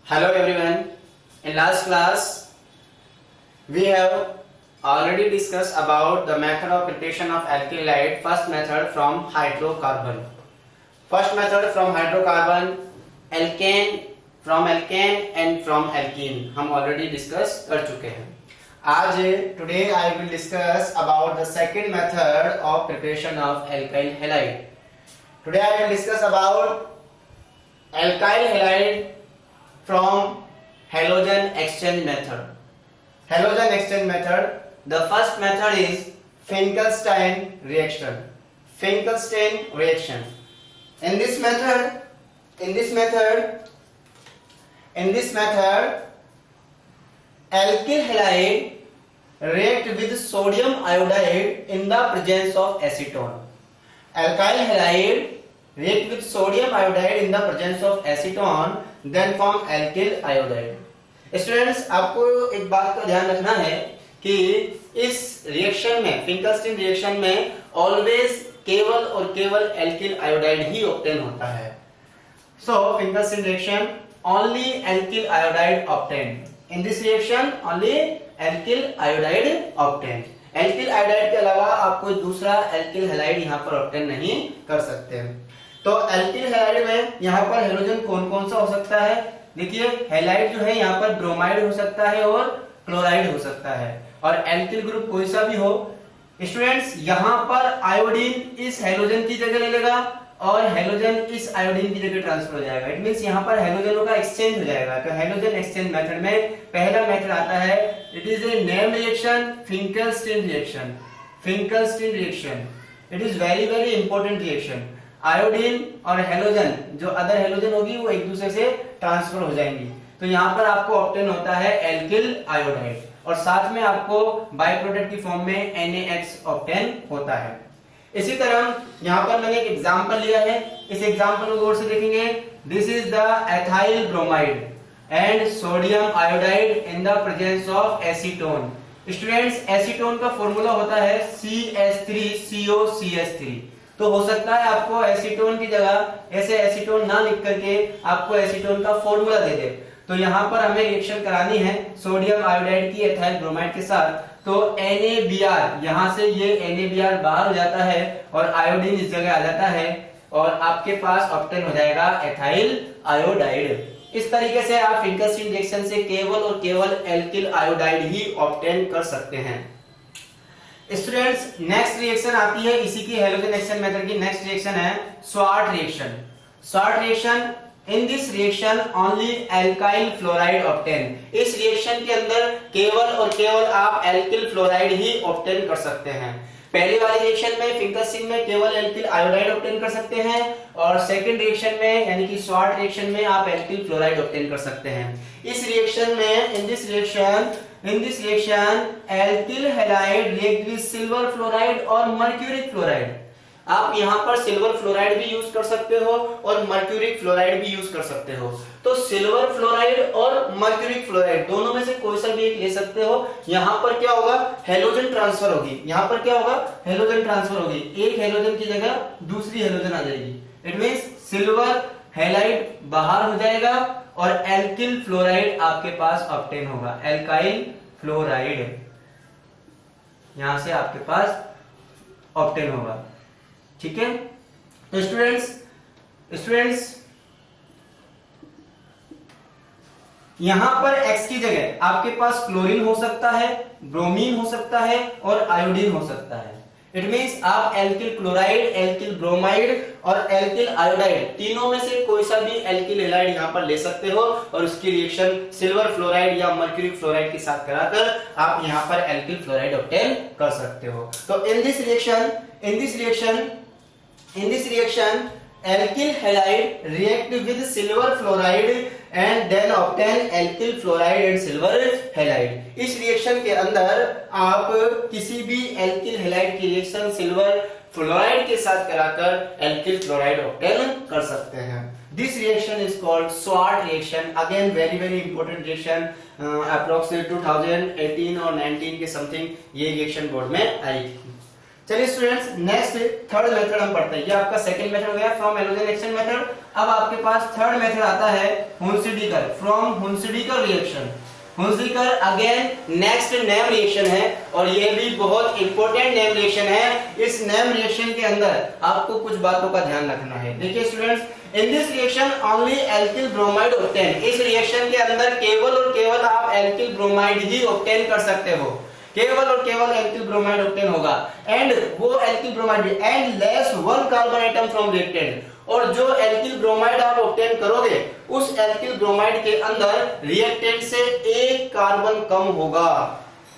Hello everyone. In last class, we have already discussed about the method of preparation of alkyl halide. First method from hydrocarbon. First method from hydrocarbon, alkane, from alkane and from alkene. हम already discuss कर चुके हैं. आज today I will discuss about the second method of preparation of alkyl halide. Today I will discuss about alkyl halide from halogen exchange method. Halogen exchange method. The first method is Finkelstein reaction. Finkelstein reaction. In this method, alkyl halide react with sodium iodide in the presence of acetone. Alkyl halide react with sodium iodide in the presence of acetone, then form alkyl iodide. Students, आपको एक बात का ध्यान रखना है कि इस reaction में, फिंकलस्टीन रिएक्शन में ऑलवेज केवल और केवल एल्किल आयोडाइड ही ऑब्टेन होता है. So Finkelstein reaction only alkyl iodide obtain. In this reaction only alkyl iodide obtain. Alkyl iodide के अलावा आप कोई दूसरा एल्किल हैलाइड यहाँ पर ऑब्टेन नहीं कर सकते. तो एल्किल हैलाइड में यहाँ पर हेलोजन कौन कौन सा हो सकता है? देखिए, हैलाइड जो है यहाँ पर ब्रोमाइड हो सकता है और क्लोराइड हो सकता है, और एल्किल ग्रुप कोई सा भी हो. स्टूडेंट्स, यहाँ पर आयोडीन इस हेलोजन की जगह ले लेगा और हेलोजन इस आयोडीन की जगह ट्रांसफर हो जाएगा. इट मींस यहाँ पर हेलोजनों का एक्सचेंज हो जाएगा. तो हेलोजन एक्सचेंज मेथड में पहला मेथड आता है, it is a name reaction, Finkelstein reaction. Finkelstein reaction, it is very very important reaction. Iodine और हेलोजन, जो अदर हेलोजन होगी, वो एक दूसरे से ट्रांसफर हो जाएंगी. तो यहाँ पर आपको ऑब्टेन होता है एल्किल आयोडाइड, और साथ में आपको बाय प्रोडक्ट की फॉर्म में NaX ऑब्टेन होता है. इसी तरह यहाँ पर मैंने एक एग्जांपल लिया है. इस एग्जांपल को गौर से देखेंगे. This is the ethyl bromide and sodium iodide in the presence of acetone. Students, acetone का फॉर्मूला होता है CH3COCH3. तो हो सकता है आपको एसीटोन की जगह ऐसे एसीटोन ना लिख करके आपको एसीटोन का फॉर्मूला दे दे. तो यहाँ पर हमें रिएक्शन करानी है सोडियम आयोडाइड की एथाइल ब्रोमाइड के साथ. तो NaBr, यहाँ से ये NaBr बाहर हो जाता है और आयोडीन इस जगह आ जाता है, और आपके पास ऑब्टेन हो जाएगा एथाइल आयोडाइड. इस तरीके से आप फिंकलस्टीन रिएक्शन से केवल और केवल एल्किल आयोडाइड ही ऑब्टेन कर सकते हैं. स्टूडेंट्स, नेक्स्ट रिएक्शन आती है इसी की हेलोजन एक्सचेंज मेथड की. नेक्स्ट रिएक्शन है sword reaction. Sword reaction, in this reaction only alkyl fluoride obtain. इस रिएक्शन के अंदर केवल और केवल आप एल्किल फ्लोराइड ही ऑब्टेन कर सकते हैं. पहली वाली रिएक्शन में, फिंकलस्टीन में, केवल एल्किल आयोडाइड ऑब्टेन कर सकते हैं, और सेकंड रिएक्शन में यानी कि स्वार्ट रिएक्शन में आप एल्किल फ्लोराइड ऑब्टेन कर सकते हैं. इस रिएक्शन में, इन this reaction alkyl halide react with silver fluoride और मर्क्यूरिक फ्लोराइड. आप यहाँ पर सिल्वर फ्लोराइड भी यूज कर सकते हो और मर्क्यूरिक फ्लोराइड भी यूज कर सकते हो. तो सिल्वर फ्लोराइड और मर्क्यूरिक फ्लोराइड दोनों में से कोई सा भी एक ले सकते हो. यहाँ पर क्या होगा? हेलोजन ट्रांसफर होगी. यहाँ पर क्या होगा? हेलोजन ट्रांसफर होगी. एक हेलोजन की जगह दूसरी हेलोजन आ जाएगी. इट मींस सिल्वर हैलाइड बाहर हो जाएगा और एल्किल फ्लोराइड आपके पास ऑब्टेन होगा. एल्काइल फ्लोराइड यहां से आपके पास ऑब्टेन होगा. ठीक है. तो स्टूडेंट्स यहां पर X की जगह आपके पास क्लोरीन हो सकता है, ब्रोमीन हो सकता है और आयोडीन हो सकता है. इट मींस आप एल्किल क्लोराइड, एल्किल ब्रोमाइड और एल्किल आयोडाइड तीनों में से कोई सा भी एल्किल हैलाइड यहाँ पर ले सकते हो, और उसकी रिएक्शन सिल्वर फ्लोराइड या मर्क्यूरिक फ्लोराइड के साथ कराकर आप यहाँ पर एल्किल फ्लोराइड ऑब्टेन कर सकते हो. तो in this reaction alkyl halide react with silver fluoride and then obtain alkyl fluoride and silver halide. इस रिएक्शन के अंदर आप किसी भी एल्किल हैलाइड की रिएक्शन सिल्वर फ्लोराइड के साथ कराकर एल्किल फ्लोराइड ऑब्टेन कर सकते हैं. This reaction is called Swarts reaction. Again very very important reaction. Approximate 2018 और 19 के समथिंग ये रिएक्शन बोर्ड में आई. चलिए स्टूडेंट्स, नेक्स्ट थर्ड मेथड हम पढ़ते हैं. ये आपका सेकंड मेथड हो गया फ्रॉम हेलोजन एक्सचेंज मेथड. अब आपके पास थर्ड मेथड आता है Hunsdiecker, from Hunsdiecker reaction. Hunsdiecker again next name reaction है और ये भी बहुत इंपॉर्टेंट नेम रिएक्शन है। इस नेम रिएक्शन के अंदर आपको कुछ बातों का ध्यान रखना है। देखिए students, in this reaction only alkyl bromide obtain. इस रिएक्शन के अंदर केवल और केवल आप एल्किल ब्रोमाइड ही ऑब्टेन कर सकते हो, केवल और केवल एल्किल ब्रोमाइड ऑब्टेन होगा। एंड वो alkyl bromide and less one carbon atom from reactant, और जो एल्किल ब्रोमाइड आप ऑब्टेन करोगे उस एल्किल ब्रोमाइड के अंदर रिएक्टेंट से एक कार्बन कम होगा।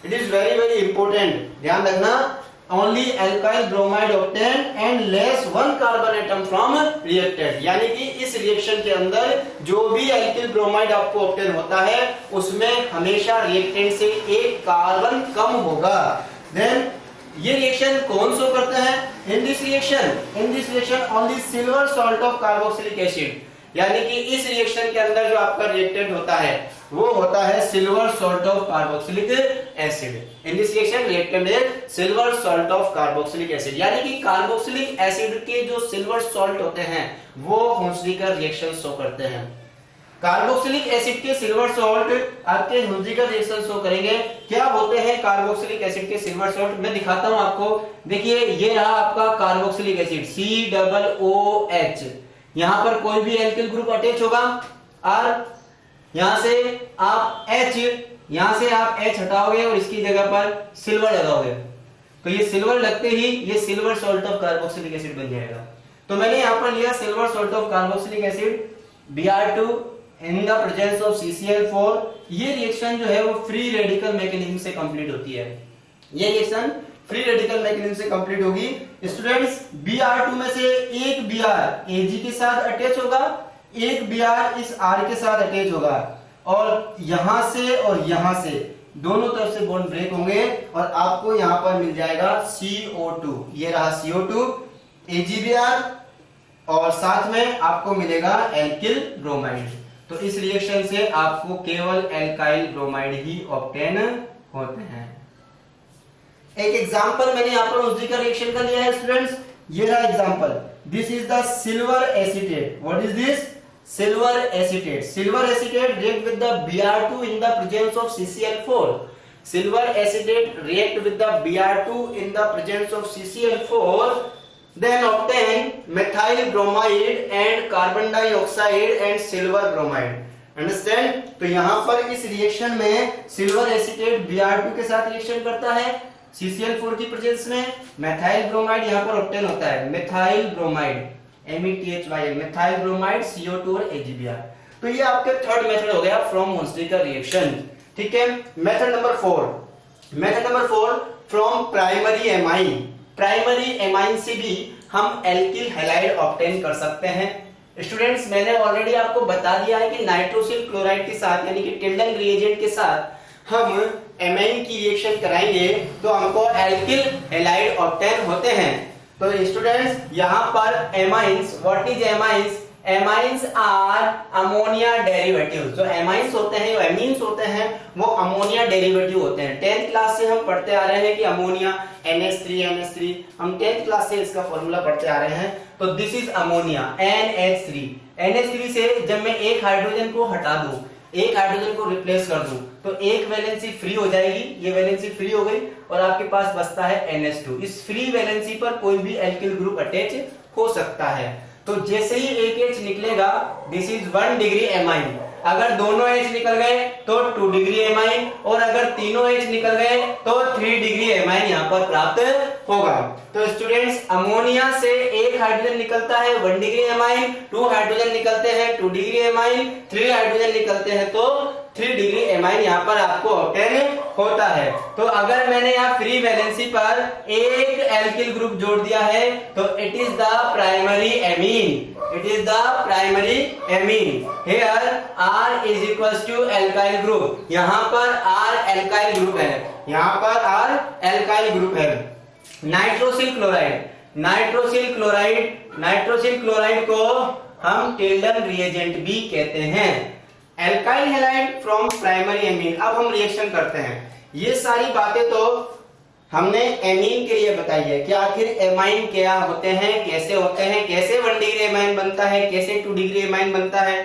It is very very important, ध्यान रखना। Only alkyl bromide obtain and less one carbon atom from reactant, यानी कि इस रिएक्शन के अंदर जो भी एल्किल ब्रोमाइड आपको ऑब्टेन होता है उसमें हमेशा रिएक्टेंट से एक कार्बन कम होगा। देन ये रिएक्शन कौन शो करता है? इन this reaction only silver salt of carboxylic acid, यानी कि इस रिएक्शन के अंदर जो आपका रिएक्टेंट होता है वो होता है silver salt of carboxylic acid. In this reaction reactant is silver salt of carboxylic acid, यानी कि कार्बोक्सिलिक एसिड के जो सिल्वर सॉल्ट होते हैं वो हुंसिडीकर रिएक्शन शो करते हैं। कार्बोक्सिलिक एसिड के सिल्वर सॉल्ट आपके हुंसिडीकर रिएक्शन शो करेंगे। क्या होते हैं कार्बोक्सिलिक एसिड के सिल्वर सॉल्ट? मैं दिखाता हूं आपको। देखिए ये रहा आपका कार्बोक्सिलिक एसिड COOH, यहां पर कोई भी एल्किल ग्रुप अटैच होगा और यहां से आप H हटाओगे और इसकी जगह पर सिल्वर लगाओगे, तो ये सिल्वर लगते ही ये silver salt of carboxylic acid बन जाएगा। तो मैंने यहां पर लिया silver salt of carboxylic acid Br2 in the presence of CCl4। ये रिएक्शन जो है वो फ्री रेडिकल मैकेनिज्म से कंप्लीट होती है। ये रिएक्शन फ्री रेडिकल मैकेनिज्म से कंप्लीट होगी। स्टूडेंट्स, Br2 में से एक Br Ag के साथ अटैच होगा, एक Br इस R के साथ अटैच होगा, और यहां से दोनों तरफ से बॉन्ड ब्रेक होंगे और आपको यहां पर मिल जाएगा CO2। ये रहा CO2 AgBr, और साथ में आपको मिलेगा एल्किल ब्रोमाइड। तो इस रिएक्शन से आपको केवल एल्काइल ब्रोमाइड ही ऑब्टेन होते हैं। एक एग्जांपल मैंने यहां पर हुंसिडीकर रिएक्शन का लिया है स्टूडेंट्स, ये रहा example. This is the silver acetate. What is this? Silver acetate. Silver acetate react with the Br2 in the presence of CCl4. Silver acetate react with the Br2 in the presence of CCl4, then obtain methyl bromide and carbon dioxide and silver bromide. Understand? तो यहां पर इस reaction में silver acetate Br2 के साथ reaction करता है CCl4 की प्रेजेंस में। मेथाइल ब्रोमाइड यहां पर ऑब्टेन होता है, methyl bromide METHYL, methyl bromide CO2 और AgBr। तो ये आपके थर्ड मेथड हो गया फ्रॉम हुंसिडीकर रिएक्शन। ठीक है, method number 4 from primary amine. Primary amine से भी हम एल्किल हैलाइड ऑब्टेन कर सकते हैं। स्टूडेंट्स, मैंने ऑलरेडी आपको बता दिया है कि नाइट्रोसिल क्लोराइड के साथ यानी कि टिल्डन रिएजेंट के साथ हम एमाइन की रिएक्शन कराएंगे तो हमको एल्किल हैलाइड ऑब्टेन होते हैं। तो स्टूडेंट्स, यहां पर amines, what is amines? Amines are ammonia derivative. जो एमाइंस होते हैं, जो एमीन्स होते हैं, वो अमोनिया डेरिवेटिव होते हैं। 10th क्लास से हम पढ़ते आ रहे हैं कि अमोनिया NH3 हम 10th क्लास से इसका फॉर्मूला पढ़ते आ रहे हैं। तो दिस इज अमोनिया NH3 से जब मैं एक हाइड्रोजन को हटा दूं, एक हाइड्रोजन को रिप्लेस कर दूं, तो एक वैलेंसी फ्री हो जाएगी। ये वैलेंसी फ्री हो गई और आपके पास बचता है NH2। इस फ्री वैलेंसी पर कोई भी एल्किल ग्रुप अटैच हो सकता है। तो जैसे ही एक H निकलेगा, दिस इज 1 डिग्री एमाइन। अगर दोनों H निकल गए तो 2 डिग्री एमाइन, और अगर तीनों H निकल गए तो 3 डिग्री एमाइन यहाँ पर प्राप्त होगा। तो स्टूडेंट्स, अमोनिया से एक हाइड्रोजन निकलता है 1 डिग्री एमाइन, 2 हाइड्रोजन निकलते हैं 2 डिग्री एमाइन, 3 हाइड्रोजन निकलते हैं तो 3 डिग्री एमाइन यहाँ पर आपको ऑब्टेन होता है। तो अगर मैंने यहाँ फ्री वैलेंसी पर एक एल्किल ग्रुप जोड़ दिया है तो it is the primary amine. Here R is equals to alkyl group। यहाँ पर R alkyl ग्रुप है। नाइट्रोसिल क्लोराइड को हम टिल्डन रिएजेंट भी कहते हैं। Alkyl halide from primary amine. अब हम रिएक्शन करते हैं। ये सारी बातें तो हमने एमीन के लिए बताई है कि आखिर एमाइन क्या होते हैं, कैसे होते हैं, कैसे 1 डिग्री एमाइन बनता है, कैसे 2 डिग्री एमाइन बनता है।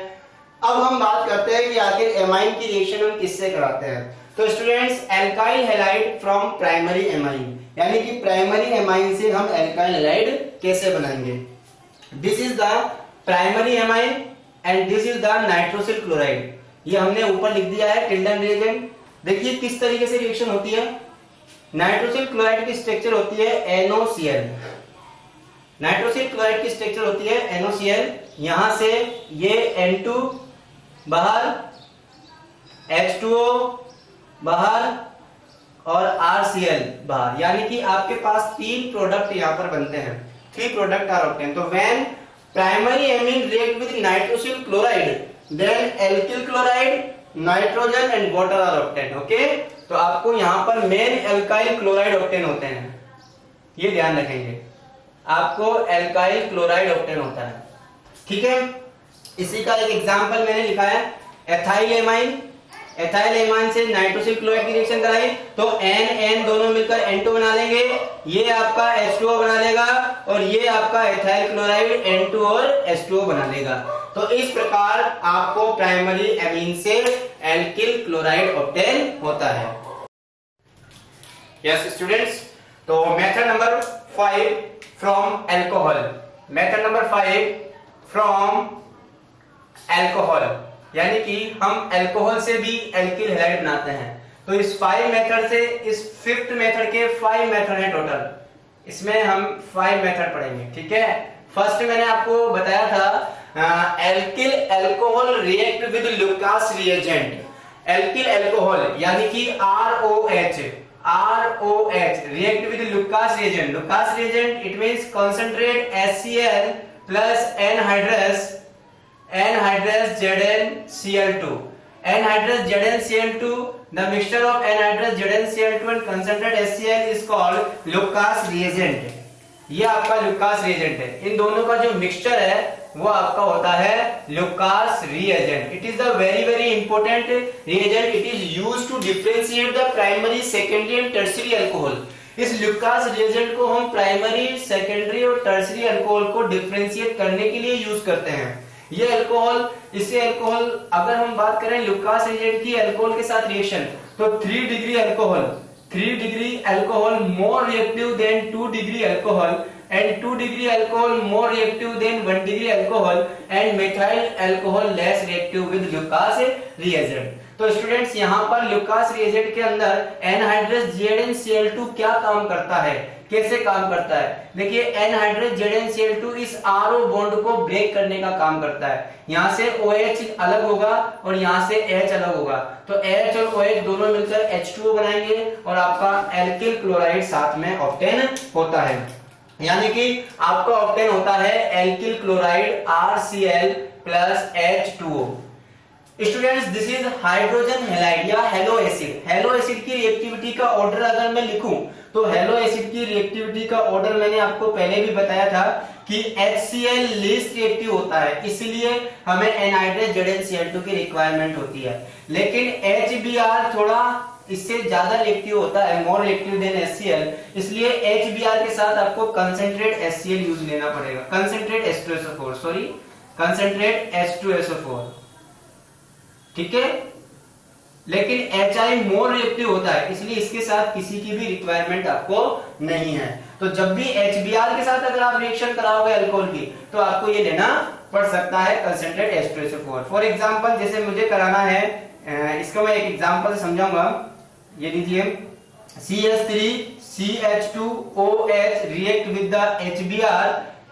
अब हम बात करते हैं कि आखिर एमाइन की रिएक्शन हम किससे कराते हैं। तो students, alkyl halide from primary amine, यानी कि प्राइमरी एमाइन से हम एल्काइल हैलाइड कैसे बनाएंगे। This is the primary amine and this is the nitrosyl chloride. ये हमने ऊपर लिख दिया है टिल्डन रिएजेंट। देखिए किस तरीके से रिएक्शन होती है। नाइट्रोसिल क्लोराइड की स्ट्रक्चर होती है NOCl। नाइट्रोसिल क्लोराइड की स्ट्रक्चर होती है NOCl। यहां से ये N2 बाहर, H2O बाहर और RCl बाहर, यानी कि आपके पास 3 प्रोडक्ट यहां पर बनते हैं। 3 प्रोडक्ट आर ऑब्टेन। तो when primary amine react with nitrosyl chloride then alkyl chloride, nitrogen and water are obtain. Okay, तो आपको यहां पर मेन एल्काइल क्लोराइड ऑब्टेन होते हैं, ये ध्यान रखेंगे, आपको एल्काइल क्लोराइड ऑब्टेन होता है। ठीक है, इसी का एक एग्जांपल मैंने लिखा है एथाइल एमाइन। एथाइल एमाइन से नाइट्रोसिल क्लोराइड की रिएक्शन कराई तो N दोनों मिलकर N2 बना लेंगे, ये आपका H2O बना लेगा और ये आपका एथाइल क्लोराइड N2 और H2O बना लेगा। तो इस प्रकार आपको प्राइमरी एमीन से एल्किल क्लोराइड ऑब्टेन होता है। यस स्टूडेंट्स, तो method number 5 from alcohol. Method number 5 from alcohol, यानी कि हम अल्कोहल से भी एल्किल हैलाइड बनाते हैं। तो इस 5 मेथड से इस 5th मेथड के 5 मेथड हैं टोटल, इसमें हम 5 मेथड पढ़ेंगे। ठीक है, फर्स्ट मैंने आपको बताया था alkyl alcohol react with Lucas reagent. Alkyl alcohol यानी कि ROH react with Lucas reagent. Lucas reagent it means concentrate HCl plus anhydrous ZnCl2. Anhydrous ZnCl2, the mixture of anhydrous ZnCl2 and concentrated HCl is called Lucas reagent. ये आपका Lucas reagent है। इन दोनों का जो mixture है वो आपका होता है Lucas reagent. It is the very important reagent. It is used to differentiate the primary, secondary and tertiary alcohol. इस लुकास रिएजेंट को हम प्राइमरी, सेकेंडरी और टर्शियरी अल्कोहल को डिफरेंशिएट करने के लिए यूज करते हैं। ये अल्कोहल, इससे अल्कोहल, अगर हम बात करें लुकास रिएजेंट की अल्कोहल के साथ रिएक्शन, तो 3 degree alcohol more reactive than 2 degree alcohol and 2 degree alcohol more reactive than 1 degree alcohol and methyl alcohol less reactive with Lucas reagent. तो स्टूडेंट्स, यहाँ पर लुकास रिएजेंट के अंदर एनहाइड्रस ZnCl2 क्या काम करता है, कैसे काम करता है। देखिए, एनहाइड्रस ZnCl2 इस RO बॉन्ड को ब्रेक करने का काम करता है। यहाँ से OH अलग होगा और यहाँ से H अलग होगा, तो H और OH दोनों मिलकर H2O बनाएंगे और आपका एल्किल क्लोराइड साथ में ऑब्टेन होता है। यानी कि आपका ऑब्टेन होता है alkyl chloride RCl plus H2O। Students, this is hydrogen halide या हेलो एसिड। हेलो एसिड की रिएक्टिविटी का ऑर्डर अगर मैं लिखूं तो हेलो एसिड की रिएक्टिविटी का ऑर्डर मैंने आपको पहले भी बताया था कि HCl लीस्ट रिएक्टिव होता है, इसलिए हमें एनहाइड्रस ZnCl2 की रिक्वायरमेंट होती है। लेकिन HBr थोड़ा इससे ज्यादा रिएक्टिव होता है, मोर रिएक्टिव देन HCl, इसलिए HBr के साथ आपको कंसंट्रेट HCl यूज लेना पड़ेगा, कंसंट्रेट H2SO4। ठीक है, लेकिन HI मोर रिएक्टिव होता है, इसलिए इसके साथ किसी की भी रिक्वायरमेंट आपको नहीं है। तो जब भी HBr के साथ अगर आप रिएक्शन कराओगे अल्कोहल की, तो आपको ये लेना पड़ सकता है कंसंट्रेट H2SO4। फॉर एग्जांपल, जैसे मुझे कराना है, इसको मैं एक एग्जांपल से समझाऊंगा। ये लीजिए, CH3CH2OH react with the HBr।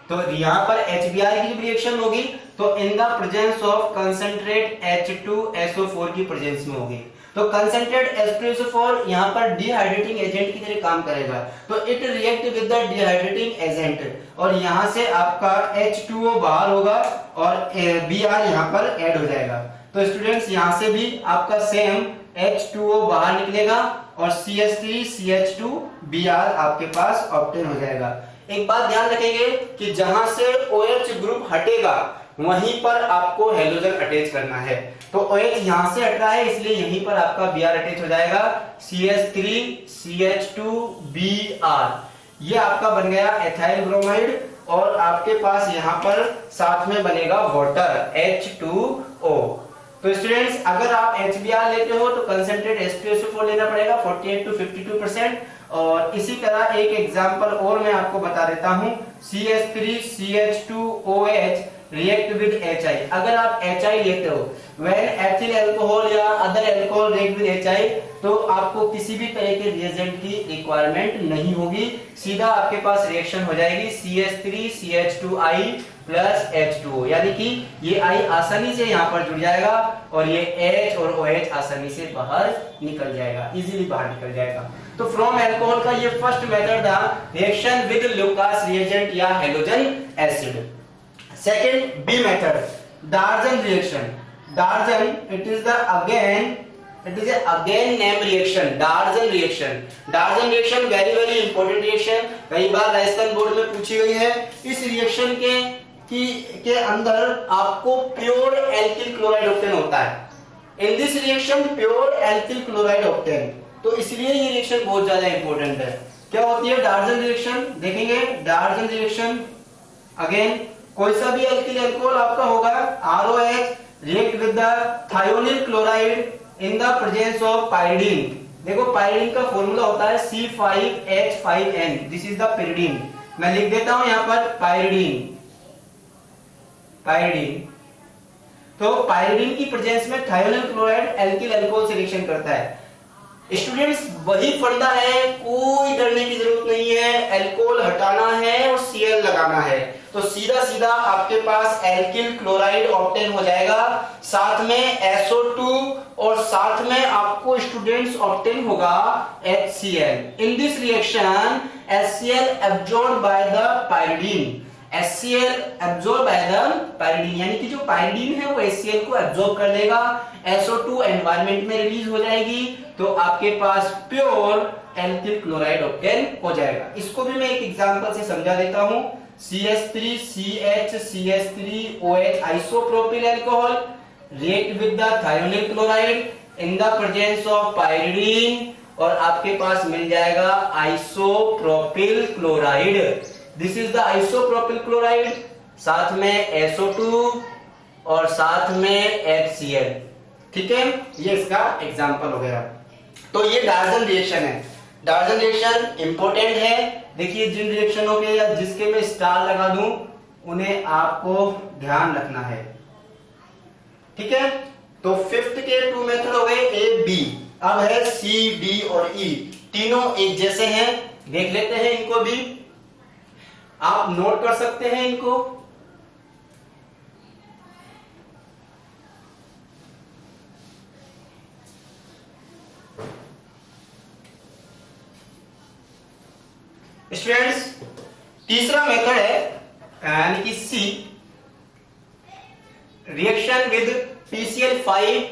तो यहाँ पर HBr की जब रिएक्शन होगी तो in the presence of concentrate H2SO4 की प्रेजेंस में होगी। तो कंसंट्रेट H2SO4 यहाँ पर डिहाइड्रेटिंग एजेंट की तरह काम करेगा, तो it react with the dehydrating agent और यहाँ से आपका H2O बाहर होगा और Br यहाँ पर ऐड हो जाएगा। तो स्टूडेंट्स, यहाँ से भी आपका सेम H2O बाहर निकलेगा और CH3CH2Br आपके पास ऑब्टेन हो जाएगा। एक बात ध्यान रखेंगे कि जहां से OH ग्रुप हटेगा वहीं पर आपको हेलोजन अटैच करना है। तो OH यहां से हट रहा है, इसलिए यहीं पर आपका Br अटैच हो जाएगा, CH3CH2Br। ये आपका बन गया एथाइल ब्रोमाइड, और आपके पास यहां पर साथ में बनेगा वाटर H2O। तो स्टूडेंट्स, अगर आप HBr लेते हो तो कंसंट्रेट H2SO4 लेना पड़ेगा 48 to 52%। और इसी तरह एक एग्जांपल और मैं आपको बता देता हूं, CH3CH2OH रिएक्ट विद HI। अगर आप HI लेते हो, व्हेन एथिल अल्कोहल या other alcohol react with HI, तो आपको किसी भी तरह के रिएजेंट की रिक्वायरमेंट नहीं होगी, सीधा आपके पास रिएक्शन हो जाएगी CH3CH2I प्लस H2O, यानी कि ये I आसानी से यहाँ पर जुड़ जाएगा और ये H और OH आसानी से बाहर निकल जाएगा, इजीली बाहर निकल जाएगा। तो फ्रॉम अल्कोहल का ये फर्स्ट मेथड था, रिएक्शन विद लुकास रिएजेंट या halogen acid. Second, B method, Darzens reaction. Darzens it is again name reaction, Darzens reaction. Darzens reaction very very important reaction, कई बार राजस्थान बोर्ड में पूछी गई है। इस रिएक्शन के अंदर आपको प्योर एल्किल क्लोराइड ऑब्टेन होता है। इन this reaction pure alkyl chloride obtain, तो इसलिए ये रिएक्शन बहुत ज्यादा इंपॉर्टेंट है। क्या होती है डार्जन रिएक्शन, देखेंगे। डार्जन रिएक्शन अगेन कोई सा भी एल्किल अल्कोहल आपका होगा, ROH react with the thionyl chloride in the presence of pyridine. देखो पाइरीडीन का फॉर्मूला होता है C5H5N, this is the pyridine. मैं लिख देता हूं यहां पर पाइरीडीन। तो पाइरीडीन की प्रेजेंस में थायोनिल क्लोराइड एल्किल अल्कोहल से रिएक्शन करता है। स्टूडेंट्स, वही फंडा है, कोई डरने की जरूरत नहीं है। अल्कोहल हटाना है और Cl लगाना है, तो सीधा सीधा आपके पास एल्किल क्लोराइड ऑब्टेन हो जाएगा, साथ में SO2 और साथ में आपको स्टूडेंट्स ऑब्टेन होगा HCl। In this reaction HCl absorbed by the pyridine, HCl absorb by the pyridine, यानी कि जो पाइरीडीन है वो HCl को एब्जॉर्ब कर लेगा, SO2 एनवायरनमेंट में रिलीज हो जाएगी, तो आपके पास प्योर एल्किल क्लोराइड ऑब्टेन हो जाएगा। इसको भी मैं एक एग्जांपल से समझा देता हूं। CH3CH3OH isopropyl alcohol react with the thionyl chloride in the presence of pyridine, और आपके पास मिल जाएगा isopropyl chloride. This is the isopropyl chloride, साथ में SO2 और साथ में HCl। ठीक है, ये इसका एग्जांपल हो गया। तो ये डार्जन रिएक्शन है। डार्जन रिएक्शन इंपॉर्टेंट है। देखिए, जिन रिएक्शनों के या जिसके मैं स्टार लगा दूं उन्हें आपको ध्यान रखना है। ठीक है, तो फिफ्थ के 2 मेथड हो गए A, B। अब है C, D और E, तीनों एक जैसे हैं, देख लेते हैं इनको भी। आप नोट कर सकते हैं इनको। स्टूडेंट्स, तीसरा मेथड है यानी कि C, reaction with PCl5,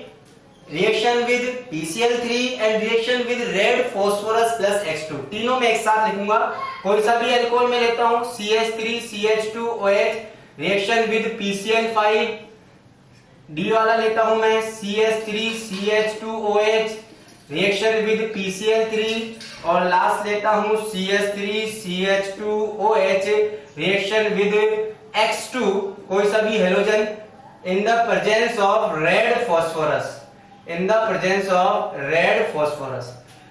reaction with PCl3 and reaction with red phosphorus plus X2। तीनों में एक साथ लिखूंगा, कोई सा भी अल्कोहल में लेता हूं, CH3CH2OH reaction with PCl5, D वाला लेता हूं मैं CH3CH2OH रिएक्शन विद PCl3, और लास्ट लेता हूं CH3CH2OH रिएक्शन विद X2, कोई सा भी halogen in the presence of red phosphorus, in the presence of red phosphorus.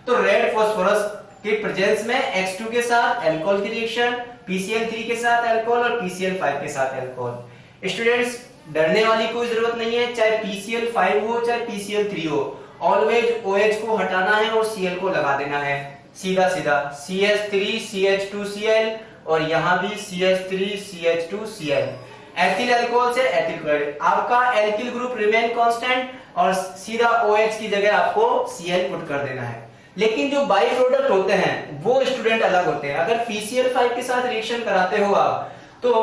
तो रेड फास्फोरस के प्रेजेंस में X2 के साथ अल्कोहल की रिएक्शन, PCl3 के साथ अल्कोहल और PCl5 के साथ अल्कोहल। स्टूडेंट्स, डरने वाली कोई जरूरत नहीं है, चाहे PCl5 हो चाहे PCl3 हो, ऑलवेज OH को हटाना है और Cl को लगा देना है, सीधा सीधा CH3CH2Cl और यहां भी CH3CH2Cl। एथिल अल्कोहल से एथिल क्लोराइड, आपका एल्किल ग्रुप रिमेन कांस्टेंट और सीधा OH की जगह आपको Cl पुट कर देना है। लेकिन जो बाई प्रोडक्ट होते हैं वो स्टूडेंट अलग होते हैं। अगर PCl5 के साथ रिएक्शन कराते हो आप, तो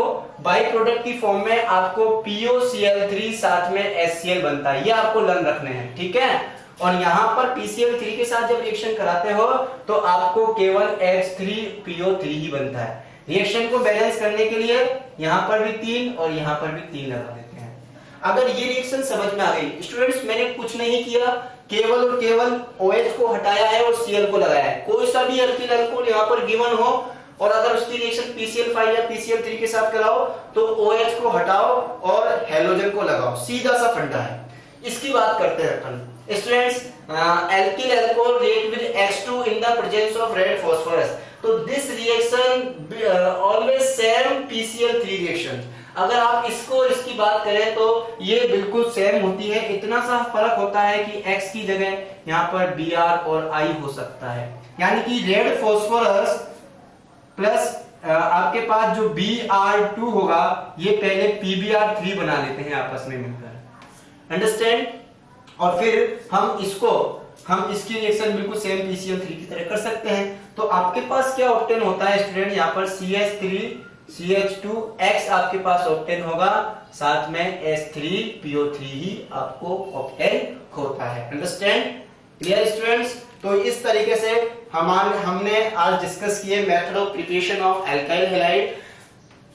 बाई प्रोडक्ट की फॉर्म में आपको POCl3 साथ में HCl बनता है, ये आपको लर्न रखने हैं। ठीक है, और यहां पर PCl3 के साथ जब रिएक्शन कराते हो तो आपको केवल H3PO3 ही बनता है। रिएक्शन को बैलेंस करने के लिए यहां पर भी 3 और यहां पर भी 3 लगा देते हैं। अगर ये रिएक्शन समझ में आ गई स्टूडेंट्स, मैंने कुछ नहीं किया, केवल और केवल OH को हटाया है और Cl को लगाया है। कोई सा भी अल्किल अल्कोहल यहाँ पर गिवन हो और अगर उसकी रिएक्शन PCl5 या PCl3 के साथ कराओ तो OH को हटाओ और हैलोजन को लगाओ, सीधा सा फंडा है। इसकी बात करते हैं अपन students, alkyl alcohol react with H2 in the presence of red phosphorus, तो this reaction always same PCl3 reaction। अगर आप इसको और इसकी बात करें तो ये बिल्कुल सेम होती है, इतना सा फर्क होता है कि X की जगह यहाँ पर Br और I हो सकता है, यानी कि रेड फॉस्फोरस प्लस आपके पास जो Br2 होगा ये पहले PbR3 बना लेते हैं आपस में मिलकर, अंडरस्टैंड। और फिर हम इसकी रिएक्शन बिल्कुल सेम PCl3 की तरह कर सकते हैं। तो आपके पास क्या ऑक्टेन होता है स्टूडेंट, यहाँ पर CH3CH2X आपके पास ऑक्टेन होगा, साथ में H3PO3 ही आपको ऑक्टेन होता है, अंडरस्टैंड, क्लियर स्टूडेंट्स। तो इस तरीके से हमने आज डिस्कस किए method of preparation of alkyl halide,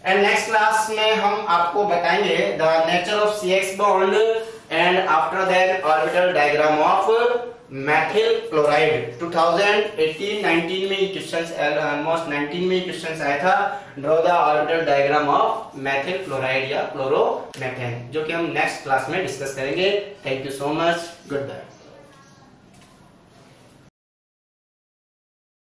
and next class में हम आपको बताएंगे the nature of CX bond and after that orbital diagram of methyl chloride. 2018-19 में क्वेश्चंस, ऑलमोस्ट 19 में क्वेश्चंस आया था, draw the orbital diagram of methyl chloride या chloromethane, जो कि हम नेक्स्ट क्लास में डिस्कस करेंगे। Thank you so much, good bye.